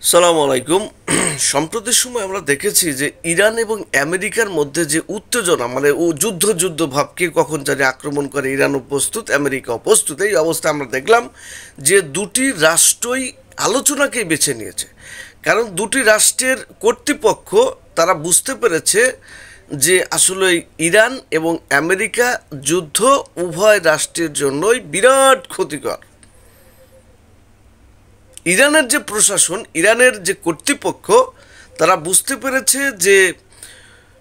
সালামু আলাইকুম। সম্প্রতি সময় আমরা দেখেছি যে ইরান এবং আমেরিকার মধ্যে যে উত্তেজনা, মানে ও যুদ্ধ যুদ্ধ ভাব, কে কখন জানি আক্রমণ করে, ইরানও প্রস্তুত, আমেরিকা প্রস্তুত। এই অবস্থায় আমরা দেখলাম যে দুটি রাষ্ট্রই আলোচনাকেই বেছে নিয়েছে। কারণ দুটি রাষ্ট্রের কর্তৃপক্ষ তারা বুঝতে পেরেছে যে আসলে ইরান এবং আমেরিকা যুদ্ধ উভয় রাষ্ট্রের জন্যই বিরাট ক্ষতিকর। ইরানের যে প্রশাসন, ইরানের যে কর্তৃপক্ষ, তারা বুঝতে পেরেছে যে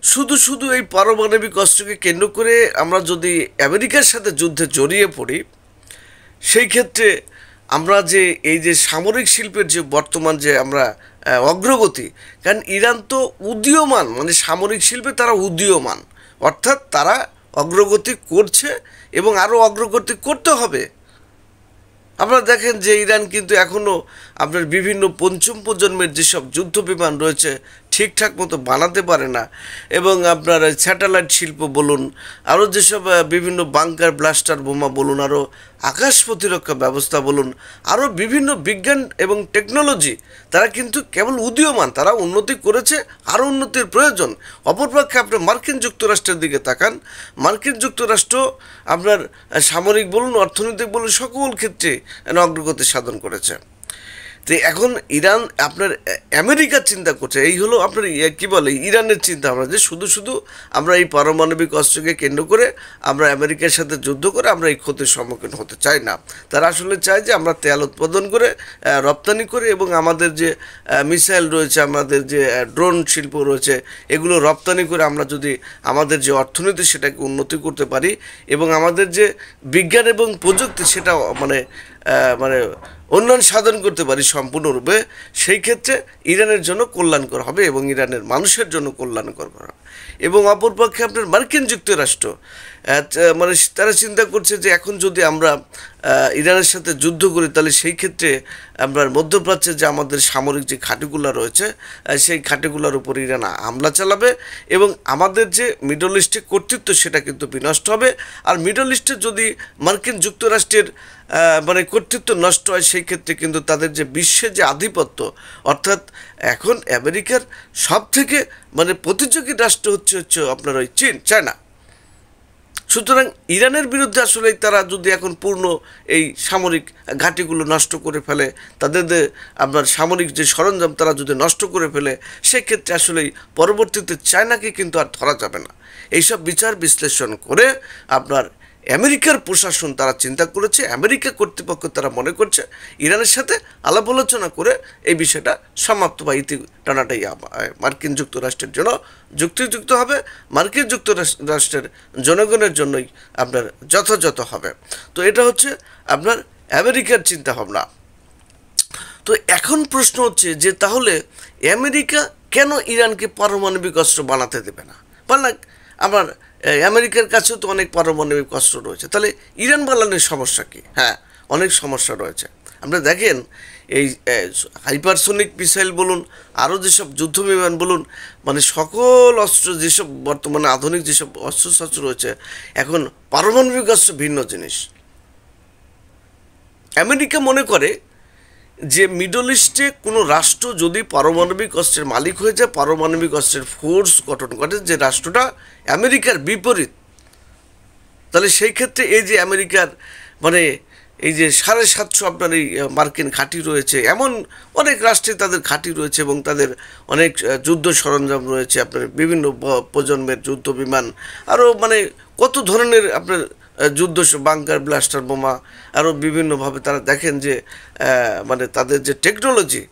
শুধু শুধু এই পারমাণবিক অস্ত্রকে কেন্দ্র করে আমরা যদি আমেরিকার সাথে যুদ্ধে জড়িয়ে পড়ি, সেই ক্ষেত্রে আমরা যে এই যে সামরিক শিল্পের যে বর্তমান যে আমরা অগ্রগতি, কারণ ইরান তো উদীয়মান, মানে সামরিক শিল্পে তারা উদীয়মান, অর্থাৎ তারা অগ্রগতি করছে এবং আরও অগ্রগতি করতে হবে। আপনারা দেখেন যে ইরান কিন্তু এখনও আপনার বিভিন্ন পঞ্চম প্রজন্মের যেসব যুদ্ধ বিমান রয়েছে ঠিকঠাক মতো বানাতে পারে না, এবং আপনার স্যাটেলাইট শিল্প বলুন, আরও যেসব বিভিন্ন বাংকার ব্লাস্টার বোমা বলুন, আরও আকাশ প্রতিরক্ষা ব্যবস্থা বলুন, আরও বিভিন্ন বিজ্ঞান এবং টেকনোলজি, তারা কিন্তু কেবল উদীয়মান, তারা উন্নতি করেছে, আরও উন্নতির প্রয়োজন। অপরপক্ষে আপনি মার্কিন যুক্তরাষ্ট্রের দিকে তাকান, মার্কিন যুক্তরাষ্ট্র আপনার সামরিক বলুন, অর্থনৈতিক বলুন, সকল ক্ষেত্রে অগ্রগতি সাধন করেছে। তো এখন ইরান আপনার আমেরিকার চিন্তা করছে, এই হলো আপনার কী বলে ইরানের চিন্তা ভাবনা, যে শুধু শুধু আমরা এই পারমাণবিক অস্ত্রকে কেন্দ্র করে আমরা আমেরিকার সাথে যুদ্ধ করে আমরা এই ক্ষতির সম্মুখীন হতে চাই না। তারা আসলে চায় যে আমরা তেল উৎপাদন করে রপ্তানি করে, এবং আমাদের যে মিসাইল রয়েছে, আমাদের যে ড্রোন শিল্প রয়েছে, এগুলো রপ্তানি করে আমরা যদি আমাদের যে অর্থনীতি সেটাকে উন্নতি করতে পারি, এবং আমাদের যে বিজ্ঞান এবং প্রযুক্তি সেটা মানে মানে উন্নয়ন সাধন করতে পারি সম্পূর্ণরূপে, সেই ক্ষেত্রে ইরানের জন্য কল্যাণকর হবে এবং ইরানের মানুষের জন্য কল্যাণকর হবে। এবং অপরপক্ষে আপনার মার্কিন যুক্তরাষ্ট্র মানে তারা চিন্তা করছে যে এখন যদি আমরা ইরানের সাথে যুদ্ধ করি, তাহলে সেই ক্ষেত্রে আপনার মধ্যপ্রাচ্যে যে আমাদের সামরিক যে ঘাঁটিগুলো রয়েছে, সেই ঘাঁটিগুলোর উপর ইরান হামলা চালাবে, এবং আমাদের যে মিডল ইস্টে কর্তৃত্ব সেটা কিন্তু বিনষ্ট হবে। আর মিডল ইস্টে যদি মার্কিন যুক্তরাষ্ট্রের মানে কর্তৃত্ব নষ্ট হয়, সেই ক্ষেত্রে কিন্তু তাদের যে বিশ্বের যে আধিপত্য, অর্থাৎ এখন আমেরিকার সব থেকে মানে প্রতিযোগী রাষ্ট্র হচ্ছে আপনার ওই চীন, চায়না। সুতরাং ইরানের বিরুদ্ধে আসলে তারা যদি এখন পূর্ণ এই সামরিক ঘাঁটিগুলো নষ্ট করে ফেলে, তাদের আপনার সামরিক যে সরঞ্জাম তারা যদি নষ্ট করে ফেলে, সেক্ষেত্রে আসলেই পরবর্তীতে চায়নাকে কিন্তু আর ধরা যাবে না। এইসব বিচার বিশ্লেষণ করে আপনার আমেরিকার প্রশাসন তারা চিন্তা করেছে, আমেরিকা কর্তৃপক্ষ তারা মনে করছে ইরানের সাথে আলাপ আলোচনা করে এই বিষয়টা সমাপ্ত বা ইতি টানাটাই মার্কিন যুক্তরাষ্ট্রের জন্য যুক্তিযুক্ত হবে, মার্কিন যুক্তরাষ্ট্রের জনগণের জন্যই আপনার যথাযথ হবে। তো এটা হচ্ছে আপনার আমেরিকার চিন্তাভাবনা। তো এখন প্রশ্ন হচ্ছে যে তাহলে আমেরিকা কেন ইরানকে পারমাণবিক অস্ত্র বানাতে দেবে না? আমার আমেরিকার কাছেও তো অনেক পারমাণবিক অস্ত্র রয়েছে, তাহলে ইরান বানানোর সমস্যা কী? হ্যাঁ, অনেক সমস্যা রয়েছে। আপনারা দেখেন এই হাইপারসোনিক মিসাইল বলুন, আরও যেসব যুদ্ধ বিমান বলুন, মানে সকল অস্ত্র যেসব বর্তমানে আধুনিক যেসব অস্ত্রশস্ত্র রয়েছে, এখন পারমাণবিক অস্ত্র ভিন্ন জিনিস। আমেরিকা মনে করে যে মিডল ইস্টে কোনো রাষ্ট্র যদি পারমাণবিক অস্ত্রের মালিক হয়ে যায়, পারমাণবিক অস্ত্রের ফোর্স গঠন করে, যে রাষ্ট্রটা আমেরিকার বিপরীত, তাহলে সেই ক্ষেত্রে এই যে আমেরিকার মানে এই যে 750 আপনার এই মার্কিন ঘাঁটি রয়েছে, এমন অনেক রাষ্ট্রে তাদের ঘাঁটি রয়েছে, এবং তাদের অনেক যুদ্ধ সরঞ্জাম রয়েছে, আপনার বিভিন্ন প্রজন্মের যুদ্ধ বিমান, আরও মানে কত ধরনের আপনার যুদ্ধ বাংকার ব্লাস্টার বোমা, আরও বিভিন্নভাবে তারা দেখেন যে মানে তাদের যে টেকনোলজি।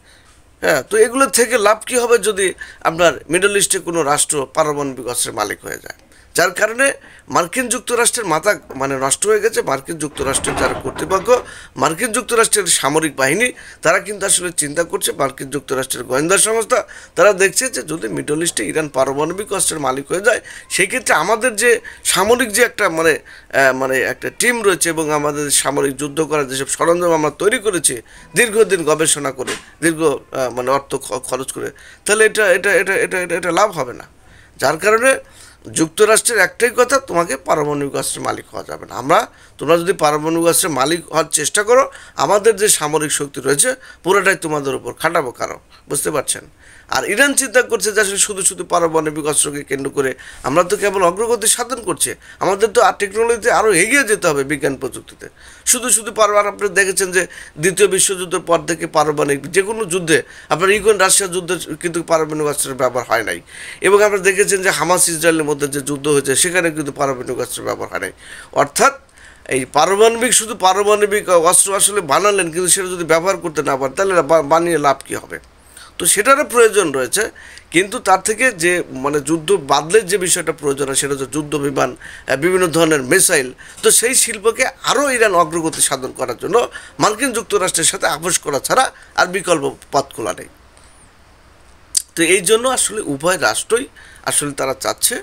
হ্যাঁ, তো এগুলো থেকে লাভ কী হবে যদি আপনার মিডল ইস্টে কোনো রাষ্ট্র পারমাণবিক অস্ত্রের মালিক হয়ে যায়? যার কারণে মার্কিন যুক্তরাষ্ট্রের মাথা মানে নষ্ট হয়ে গেছে। মার্কিন যুক্তরাষ্ট্রের যারা কর্তৃপক্ষ, মার্কিন যুক্তরাষ্ট্রের সামরিক বাহিনী, তারা কিন্তু আসলে চিন্তা করছে, মার্কিন যুক্তরাষ্ট্রের গোয়েন্দা সংস্থা তারা দেখছে যে যদি মিডল ইস্টে ইরান পারমাণবিক অস্ত্রের মালিক হয়ে যায়, সেই ক্ষেত্রে আমাদের যে সামরিক যে একটা মানে একটা টিম রয়েছে, এবং আমাদের সামরিক যুদ্ধ করার যেসব সরঞ্জাম আমরা তৈরি করেছি দীর্ঘদিন গবেষণা করে, দীর্ঘ মানে অর্থ খরচ করে, তাহলে এটা এটা এটা এটা এটা এটা লাভ হবে না। যার কারণে যুক্তরাষ্ট্রের একটাই কথা, তোমাকে পারমাণবিক অস্ত্রের মালিক হওয়া যাবে না। তোমরা যদি পারমাণবিক অস্ত্রের মালিক হওয়ার চেষ্টা করো, আমাদের যে সামরিক শক্তি রয়েছে পুরোটাই তোমাদের উপর খাটাবো কারো, বুঝতে পারছেন? আর ইরান চিন্তা করছে যে আসলে শুধু শুধু পারমাণবিক অস্ত্রকে কেন্দ্র করে আমরা তো কেবল অগ্রগতি সাধন করছি, আমাদের তো আর টেকনোলজিতে আরও এগিয়ে যেতে হবে বিজ্ঞান প্রযুক্তিতে। শুধু শুধু আপনি দেখেছেন যে দ্বিতীয় বিশ্বযুদ্ধের পর থেকে পারমাণবিক যে কোনো যুদ্ধে, আপনার ইউক্রেন রাশিয়া যুদ্ধে কিন্তু পারমাণবিক অস্ত্রের ব্যবহার হয় নাই, এবং আপনারা দেখেছেন যে হামাস ইসরায়েলের মধ্যে যে যুদ্ধ হয়েছে সেখানে কিন্তু পারমাণবিক অস্ত্রের ব্যবহার হয় নাই। অর্থাৎ এই শুধু পারমাণবিক অস্ত্র আসলে বানালেন, কিন্তু সেটা যদি ব্যবহার করতে না পারেন তাহলে বানিয়ে লাভ কী হবে? তো সেটারও প্রয়োজন রয়েছে, কিন্তু তার থেকে যে যুদ্ধ বাদলের যে বিষয়টা প্রয়োজন হয় সেটা হচ্ছে যুদ্ধ বিমান, বিভিন্ন ধরনের মিসাইল। তো সেই শিল্পকে আরও ইরান অগ্রগতি সাধন করার জন্য মার্কিন যুক্তরাষ্ট্রের সাথে আপোষ করা ছাড়া আর বিকল্প পথ খোলা নেই। তো এই জন্য আসলে উভয় রাষ্ট্রই আসলে তারা চাচ্ছে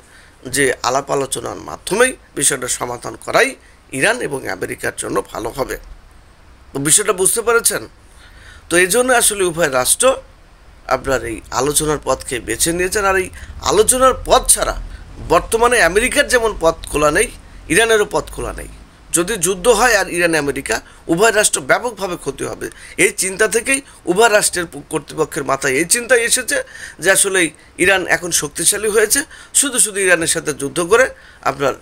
যে আলাপ আলোচনার মাধ্যমেই বিষয়টা সমাধান করাই ইরান এবং আমেরিকার জন্য ভালো হবে। তো বিষয়টা বুঝতে পেরেছেন? তো এই জন্য আসলে উভয় রাষ্ট্র আপনার এই আলোচনার পথকে বেছে নিয়েছেন। আর এই আলোচনার পথ ছাড়া বর্তমানে আমেরিকার যেমন পথ খোলা নেই, ইরানেরও পথ খোলা নেই। যদি যুদ্ধ হয় আর ইরান আমেরিকা উভয় রাষ্ট্র ব্যাপকভাবে ক্ষতি হবে, এই চিন্তা থেকেই উভয় রাষ্ট্রের কর্তৃপক্ষের মাথায় এই চিন্তাই এসেছে যে আসলে ইরান এখন শক্তিশালী হয়েছে, শুধু শুধু ইরানের সাথে যুদ্ধ করে আপনার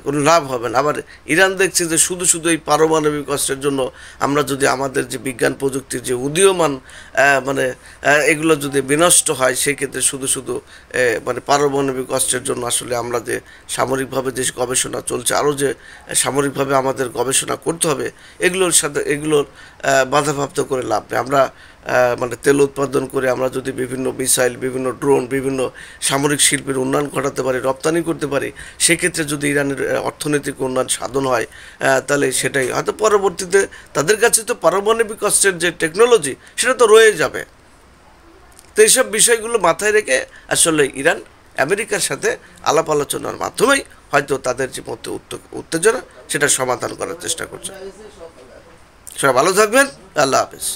কোনো লাভ হবে না। আবার ইরান দেখছে যে শুধু শুধু এই পারমাণবিক অস্ত্রের জন্য আমরা যদি আমাদের যে বিজ্ঞান প্রযুক্তির যে উদীয়মান এগুলো যদি বিনষ্ট হয়, সেই ক্ষেত্রে শুধু শুধু পারমাণবিক অস্ত্রের জন্য আসলে আমরা যে সামরিকভাবে যে গবেষণা চলছে, আরও যে সামরিকভাবে আমাদের গবেষণা করতে হবে, এগুলোর বাধাপ্রাপ্ত করে লাভ নেই। আমরা তেল উৎপাদন করে আমরা যদি বিভিন্ন মিসাইল, বিভিন্ন ড্রোন, বিভিন্ন সামরিক শিল্পের উন্নয়ন ঘটাতে পারি, রপ্তানি করতে পারি, সেক্ষেত্রে যদি ইরানের অর্থনৈতিক উন্নয়ন সাধন হয়, তাহলে সেটাই হয়তো পরবর্তীতে তাদের কাছে তো পারমাণবিক অস্ত্রের যে টেকনোলজি সেটা তো রয়ে যাবে। তো এইসব বিষয়গুলো মাথায় রেখে আসলে ইরান আমেরিকার সাথে আলাপ আলোচনার মাধ্যমেই হয়তো তাদের যে মধ্যে উত্তেজনা সেটা সমাধান করার চেষ্টা করছে। সবাই ভালো থাকবেন। আল্লাহ হাফেজ।